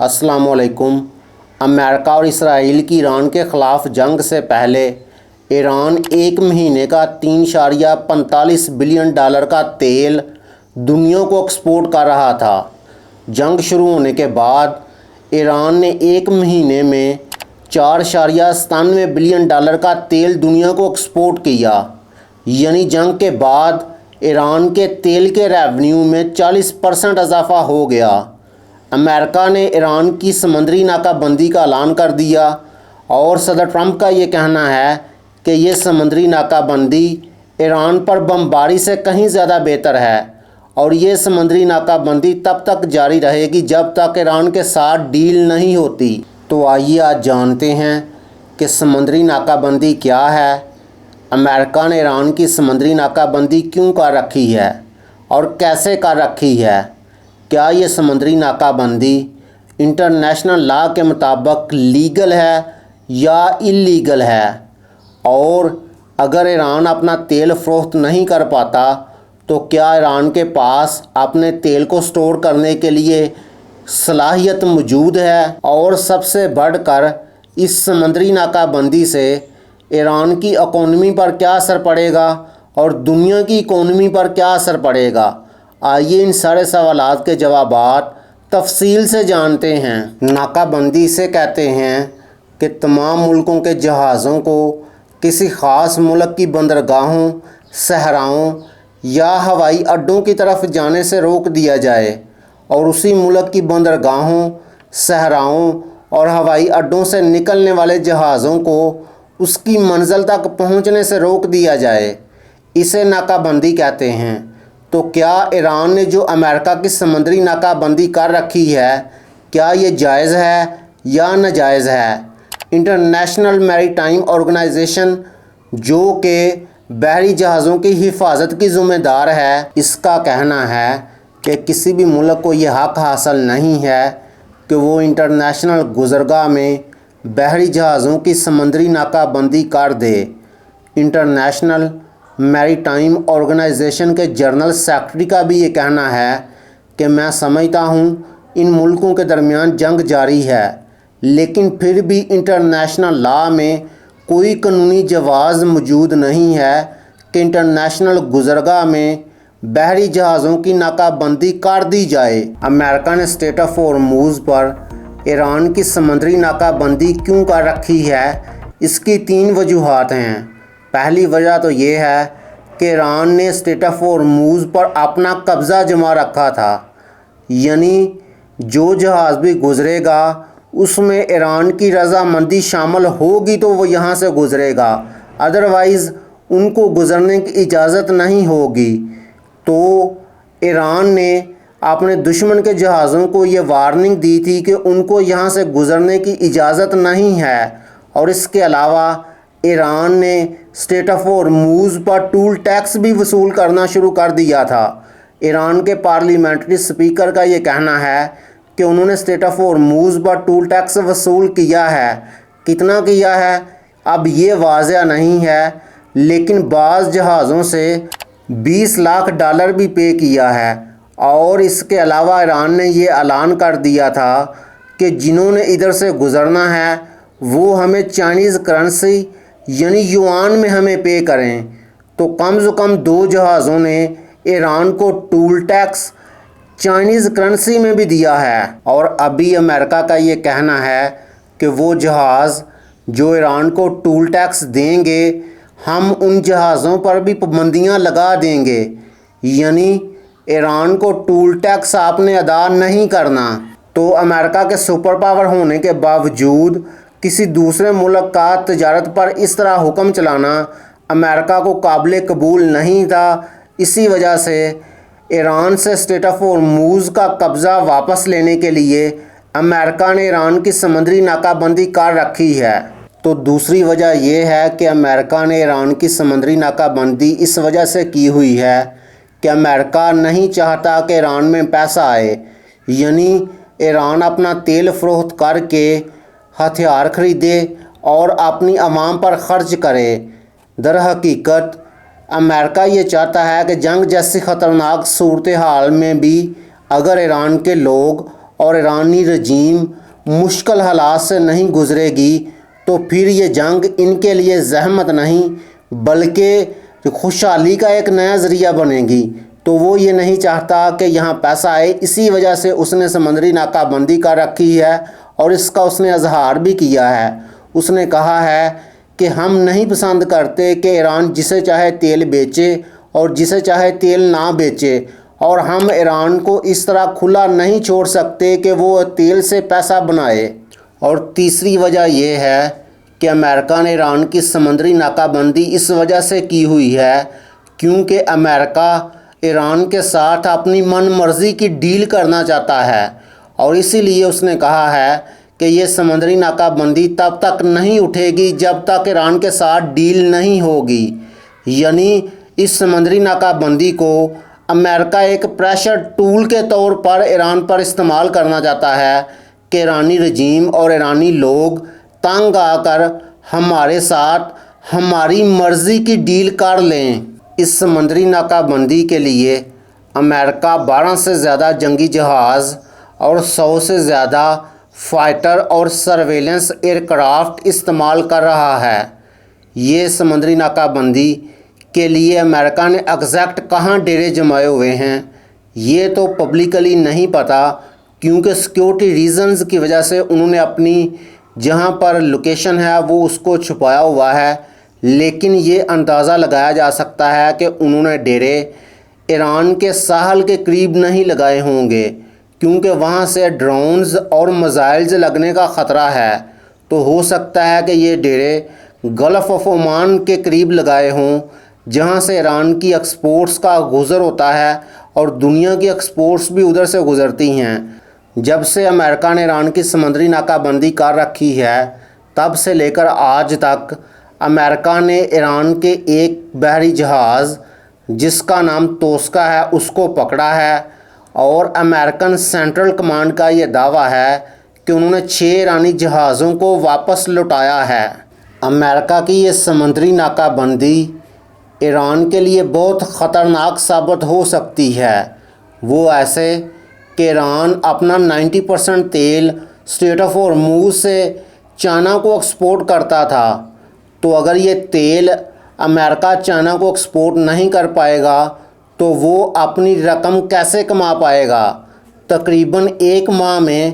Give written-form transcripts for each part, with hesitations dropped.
السلام علیکم۔ امریکہ اور اسرائیل کی ایران کے خلاف جنگ سے پہلے ایران 1 مہینے کا $3.45 بلین کا تیل دنیا کو ایکسپورٹ کر رہا تھا۔ جنگ شروع ہونے کے بعد ایران نے 1 مہینے میں $4.97 بلین کا تیل دنیا کو ایکسپورٹ کیا، یعنی جنگ کے بعد ایران کے تیل کے ریونیو میں 40% اضافہ ہو گیا۔ امریکہ نے ایران کی سمندری ناکہ بندی کا اعلان کر دیا اور صدر ٹرمپ کا یہ کہنا ہے کہ یہ سمندری ناکہ بندی ایران پر بمباری سے کہیں زیادہ بہتر ہے اور یہ سمندری ناکہ بندی تب تک جاری رہے گی جب تک ایران کے ساتھ ڈیل نہیں ہوتی۔ تو آئیے آج جانتے ہیں کہ سمندری ناکہ بندی کیا ہے، امریکہ نے ایران کی سمندری ناکہ بندی کیوں کر رکھی ہے اور کیسے کر رکھی ہے۔ کیا یہ سمندری ناکہ بندی انٹرنیشنل لا کے مطابق لیگل ہے یا اللیگل ہے، اور اگر ایران اپنا تیل فروخت نہیں کر پاتا تو کیا ایران کے پاس اپنے تیل کو سٹور کرنے کے لیے صلاحیت موجود ہے، اور سب سے بڑھ کر اس سمندری ناکہ بندی سے ایران کی اکانومی پر کیا اثر پڑے گا اور دنیا کی اکانومی پر کیا اثر پڑے گا۔ آئیے ان سارے سوالات کے جوابات تفصیل سے جانتے ہیں۔ ناکہ بندی سے کہتے ہیں کہ تمام ملکوں کے جہازوں کو کسی خاص ملک کی بندرگاہوں، صحراؤں یا ہوائی اڈوں کی طرف جانے سے روک دیا جائے اور اسی ملک کی بندرگاہوں، صحراؤں اور ہوائی اڈوں سے نکلنے والے جہازوں کو اس کی منزل تک پہنچنے سے روک دیا جائے، اسے ناکہ بندی کہتے ہیں۔ تو کیا ایران نے جو امریکہ کی سمندری ناکہ بندی کر رکھی ہے، کیا یہ جائز ہے یا ناجائز ہے؟ انٹرنیشنل میری ٹائم آرگنائزیشن، جو کہ بحری جہازوں کی حفاظت کی ذمہ دار ہے، اس کا کہنا ہے کہ کسی بھی ملک کو یہ حق حاصل نہیں ہے کہ وہ انٹرنیشنل گزرگاہ میں بحری جہازوں کی سمندری ناکہ بندی کر دے۔ انٹرنیشنل میری ٹائم آرگنائزیشن کے جنرل سیکرٹری کا بھی یہ کہنا ہے کہ میں سمجھتا ہوں ان ملکوں کے درمیان جنگ جاری ہے، لیکن پھر بھی انٹرنیشنل لا میں کوئی قانونی جواز موجود نہیں ہے کہ انٹرنیشنل گزرگاہ میں بحری جہازوں کی ناکہ بندی کر دی جائے۔ امریکہ نے اسٹریٹ آف ہارموز پر ایران کی سمندری ناکہ بندی کیوں کر رکھی ہے؟ اس کی 3 وجوہات ہیں۔ پہلی وجہ تو یہ ہے کہ ایران نے اسٹریٹ آف ہارموز پر اپنا قبضہ جما رکھا تھا، یعنی جو جہاز بھی گزرے گا اس میں ایران کی رضامندی شامل ہوگی تو وہ یہاں سے گزرے گا، ادروائز ان کو گزرنے کی اجازت نہیں ہوگی۔ تو ایران نے اپنے دشمن کے جہازوں کو یہ وارننگ دی تھی کہ ان کو یہاں سے گزرنے کی اجازت نہیں ہے، اور اس کے علاوہ ایران نے اسٹریٹ آف ہارموز پر ٹول ٹیکس بھی وصول کرنا شروع کر دیا تھا۔ ایران کے پارلیمنٹری اسپیکر کا یہ کہنا ہے کہ انہوں نے اسٹریٹ آف ہارموز پر ٹول ٹیکس وصول کیا ہے۔ کتنا کیا ہے اب یہ واضح نہیں ہے، لیکن بعض جہازوں سے $20 لاکھ بھی پے کیا ہے، اور اس کے علاوہ ایران نے یہ اعلان کر دیا تھا کہ جنہوں نے ادھر سے گزرنا ہے وہ ہمیں چائنیز کرنسی یعنی یوان میں ہمیں پے کریں۔ تو کم از کم 2 جہازوں نے ایران کو ٹول ٹیکس چائنیز کرنسی میں بھی دیا ہے، اور ابھی امریکہ کا یہ کہنا ہے کہ وہ جہاز جو ایران کو ٹول ٹیکس دیں گے ہم ان جہازوں پر بھی پابندیاں لگا دیں گے، یعنی ایران کو ٹول ٹیکس آپ نے ادا نہیں کرنا۔ تو امریکہ کے سپر پاور ہونے کے باوجود کسی دوسرے ملک کا تجارت پر اس طرح حکم چلانا امریکہ کو قابل قبول نہیں تھا۔ اسی وجہ سے ایران سے اسٹریٹ آف ہارموز کا قبضہ واپس لینے کے لیے امریکہ نے ایران کی سمندری ناکہ بندی کر رکھی ہے۔ تو دوسری وجہ یہ ہے کہ امریکہ نے ایران کی سمندری ناکہ بندی اس وجہ سے کی ہوئی ہے کہ امریکہ نہیں چاہتا کہ ایران میں پیسہ آئے، یعنی ایران اپنا تیل فروخت کر کے ہتھیار خریدے اور اپنی عوام پر خرچ کرے۔ در حقیقت امریکہ یہ چاہتا ہے کہ جنگ جیسی خطرناک صورتحال میں بھی اگر ایران کے لوگ اور ایرانی رجیم مشکل حالات سے نہیں گزرے گی تو پھر یہ جنگ ان کے لیے زحمت نہیں بلکہ خوشحالی کا ایک نیا ذریعہ بنے گی۔ تو وہ یہ نہیں چاہتا کہ یہاں پیسہ آئے، اسی وجہ سے اس نے سمندری ناکہ بندی کر رکھی ہے اور اس کا اس نے اظہار بھی کیا ہے۔ اس نے کہا ہے کہ ہم نہیں پسند کرتے کہ ایران جسے چاہے تیل بیچے اور جسے چاہے تیل نہ بیچے، اور ہم ایران کو اس طرح کھلا نہیں چھوڑ سکتے کہ وہ تیل سے پیسہ بنائے۔ اور تیسری وجہ یہ ہے کہ امریکہ نے ایران کی سمندری ناکہ بندی اس وجہ سے کی ہوئی ہے کیونکہ امریکہ ایران کے ساتھ اپنی من مرضی کی ڈیل کرنا چاہتا ہے، اور اسی لیے اس نے کہا ہے کہ یہ سمندری ناکہ بندی تب تک نہیں اٹھے گی جب تک ایران کے ساتھ ڈیل نہیں ہوگی۔ یعنی اس سمندری ناکہ بندی کو امریکہ ایک پریشر ٹول کے طور پر ایران پر استعمال کرنا چاہتا ہے کہ ایرانی رجیم اور ایرانی لوگ تنگ آ کر ہمارے ساتھ ہماری مرضی کی ڈیل کر لیں۔ اس سمندری ناکہ بندی کے لیے امریکہ 12 سے زیادہ جنگی جہاز اور 100 سے زیادہ فائٹر اور سرویلنس ایئر کرافٹ استعمال کر رہا ہے۔ یہ سمندری ناکہ بندی کے لیے امریکہ نے ایگزیکٹ کہاں ڈیرے جمائے ہوئے ہیں یہ تو پبلکلی نہیں پتہ، کیونکہ سیکیورٹی ریزنز کی وجہ سے انہوں نے اپنی جہاں پر لوکیشن ہے وہ اس کو چھپایا ہوا ہے، لیکن یہ اندازہ لگایا جا سکتا ہے کہ انہوں نے ڈیرے ایران کے ساحل کے قریب نہیں لگائے ہوں گے کیونکہ وہاں سے ڈرونز اور میزائلز لگنے کا خطرہ ہے۔ تو ہو سکتا ہے کہ یہ ڈیرے گلف آف عمان کے قریب لگائے ہوں جہاں سے ایران کی ایکسپورٹس کا گزر ہوتا ہے اور دنیا کی ایکسپورٹس بھی ادھر سے گزرتی ہیں۔ جب سے امریکہ نے ایران کی سمندری ناکہ بندی کر رکھی ہے تب سے لے کر آج تک امریکہ نے ایران کے ایک بحری جہاز جس کا نام توسکا ہے اس کو پکڑا ہے، اور امریکن سینٹرل کمانڈ کا یہ دعویٰ ہے کہ انہوں نے 6 ایرانی جہازوں کو واپس لوٹایا ہے۔ امریکہ کی یہ سمندری ناکہ بندی ایران کے لیے بہت خطرناک ثابت ہو سکتی ہے، وہ ایسے کہ ایران اپنا 90% تیل اسٹریٹ آف ہارموز سے چائنا کو ایکسپورٹ کرتا تھا، تو اگر یہ تیل امریکہ چائنا کو ایکسپورٹ نہیں کر پائے گا تو وہ اپنی رقم کیسے کما پائے گا؟ تقریباً 1 ماہ میں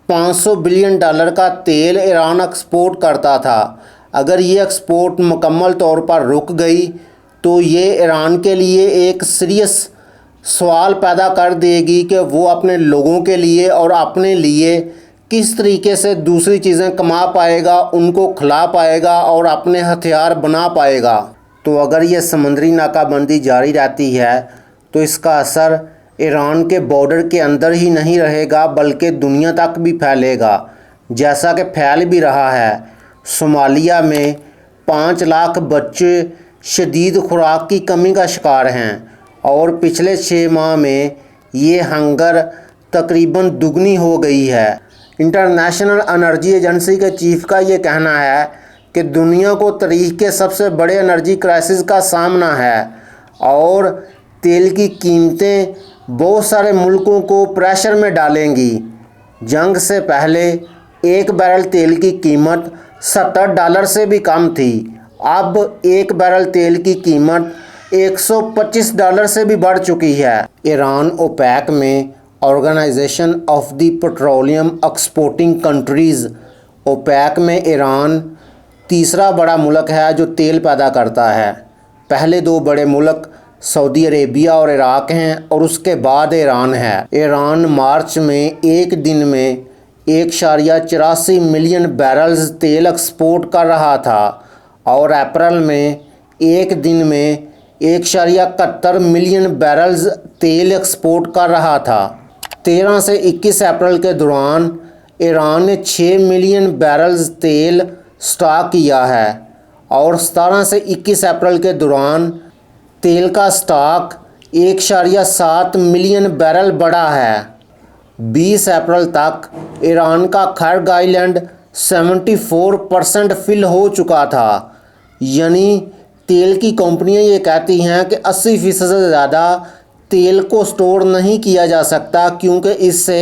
$500 بلین کا تیل ایران ایکسپورٹ کرتا تھا۔ اگر یہ ایکسپورٹ مکمل طور پر رک گئی تو یہ ایران کے لیے ایک سیریس سوال پیدا کر دے گی کہ وہ اپنے لوگوں کے لیے اور اپنے لیے کس طریقے سے دوسری چیزیں کما پائے گا، ان کو کھلا پائے گا اور اپنے ہتھیار بنا پائے گا۔ تو اگر یہ سمندری ناکہ بندی جاری رہتی ہے تو اس کا اثر ایران کے بارڈر کے اندر ہی نہیں رہے گا بلکہ دنیا تک بھی پھیلے گا، جیسا کہ پھیل بھی رہا ہے۔ صومالیہ میں 5 لاکھ بچے شدید خوراک کی کمی کا شکار ہیں، اور پچھلے 6 ماہ میں یہ ہنگر تقریباً دگنی ہو گئی ہے۔ انٹرنیشنل انرجی ایجنسی کے چیف کا یہ کہنا ہے کہ دنیا کو تاریخ کے سب سے بڑے انرجی کرائسس کا سامنا ہے، اور تیل کی قیمتیں بہت سارے ملکوں کو پریشر میں ڈالیں گی۔ جنگ سے پہلے 1 بیرل تیل کی قیمت $70 سے بھی کم تھی، اب 1 بیرل تیل کی قیمت $125 سے بھی بڑھ چکی ہے۔ ایران اوپیک میں organization of the petroleum exporting countries OPEC میں ایران تیسرا بڑا ملک ہے جو تیل پیدا کرتا ہے۔ پہلے 2 بڑے ملک سعودی عربیہ اور عراق ہیں، اور اس کے بعد ایران ہے۔ ایران مارچ میں ایک دن میں 1.84 ملین بیرلز تیل ایکسپورٹ کر رہا تھا، اور اپریل میں ایک دن میں 1.71 ملین بیرلز تیل ایکسپورٹ کر رہا تھا۔ 13 سے 21 اپریل کے دوران ایران نے 6 ملین بیرلز تیل سٹاک کیا ہے، اور 17 سے 21 اپریل کے دوران تیل کا سٹاک 1.7 ملین بیرل بڑھا ہے۔ 20 اپریل تک ایران کا خرگ آئی لینڈ 74% فل ہو چکا تھا، یعنی تیل کی کمپنیاں یہ کہتی ہیں کہ 80% سے زیادہ تیل کو سٹور نہیں کیا جا سکتا کیونکہ اس سے